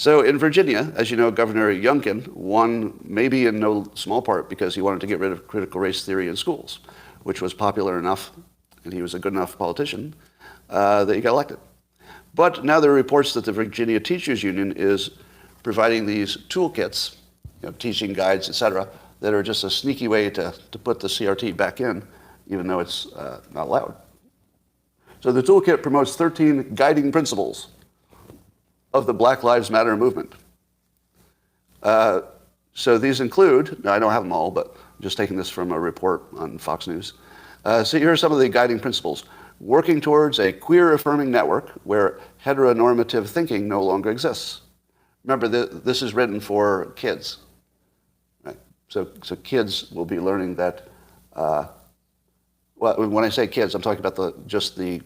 So in Virginia, as you know, Governor Youngkin won maybe in no small part because he wanted to get rid of critical race theory in schools, which was popular enough, and he was a good enough politician, that he got elected. But now there are reports that the Virginia Teachers Union is providing these toolkits, teaching guides, et cetera, that are just a sneaky way to put the CRT back in, even though it's not allowed. So the toolkit promotes 13 guiding principles of the Black Lives Matter movement. So these include, I don't have them all, but I'm just taking this from a report on Fox News. So here are some of the guiding principles. Working towards a queer-affirming network where heteronormative thinking no longer exists. Remember, this is written for kids. Right? So kids will be learning that, well, when I say kids, I'm talking about just the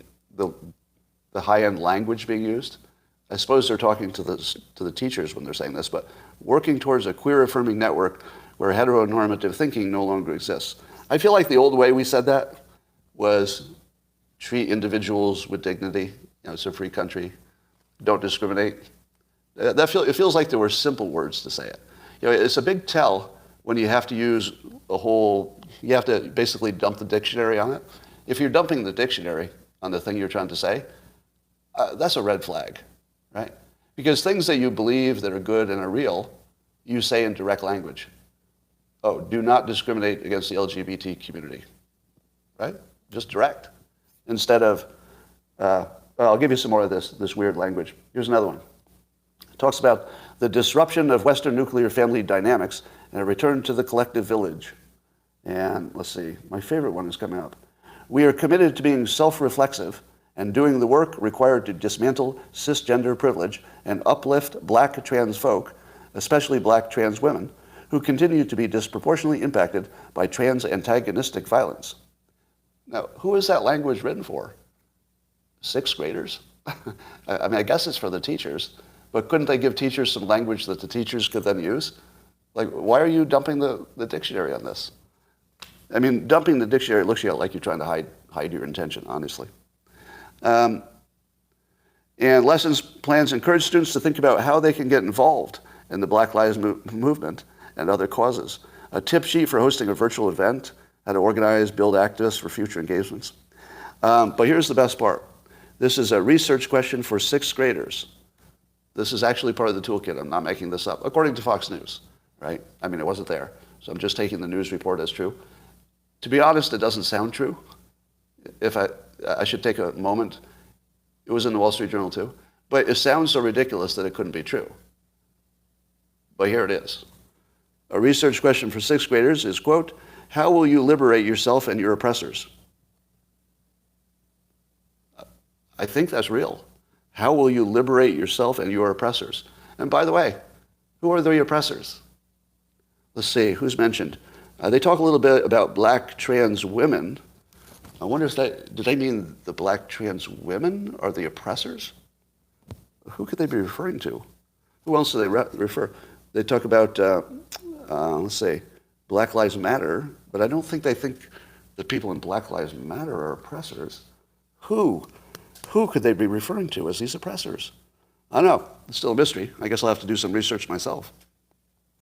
high-end language being used. I suppose they're talking to the teachers when they're saying this, but working towards a queer-affirming network where heteronormative thinking no longer exists. I feel like the old way we said that was treat individuals with dignity. It's a free country. Don't discriminate. It feels like there were simple words to say it. It's a big tell when you have to use you have to basically dump the dictionary on it. If you're dumping the dictionary on the thing you're trying to say, that's a red flag, right? Because things that you believe that are good and are real, you say in direct language. Oh, do not discriminate against the LGBT community, right? Just direct. Instead of, I'll give you some more of this weird language. Here's another one. It talks about the disruption of Western nuclear family dynamics and a return to the collective village. And let's see, my favorite one is coming up. We are committed to being self-reflexive and doing the work required to dismantle cisgender privilege and uplift black trans folk, especially black trans women, who continue to be disproportionately impacted by trans antagonistic violence. Now, who is that language written for? Sixth graders? I mean, I guess it's for the teachers, but couldn't they give teachers some language that the teachers could then use? Like, why are you dumping the dictionary on this? I mean, dumping the dictionary looks like you're trying to hide your intention, honestly. And lessons plans encourage students to think about how they can get involved in the Black Lives Movement and other causes. A tip sheet for hosting a virtual event, how to organize, build activists for future engagements. But here's the best part. This is a research question for sixth graders. This is actually part of the toolkit. I'm not making this up, according to Fox News, right? I mean, it wasn't there. So I'm just taking the news report as true. To be honest, it doesn't sound true. If I should take a moment. It was in the Wall Street Journal too. But it sounds so ridiculous that it couldn't be true. But here it is. A research question for sixth graders is, quote, how will you liberate yourself and your oppressors? I think that's real. How will you liberate yourself and your oppressors? And by the way, who are the oppressors? Let's see, who's mentioned? They talk a little bit about black trans women. I wonder do they mean the black trans women are the oppressors? Who could they be referring to? Who else do they refer? They talk about, let's say, Black Lives Matter, but I don't think they think that people in Black Lives Matter are oppressors. Who could they be referring to as these oppressors? I don't know. It's still a mystery. I guess I'll have to do some research myself.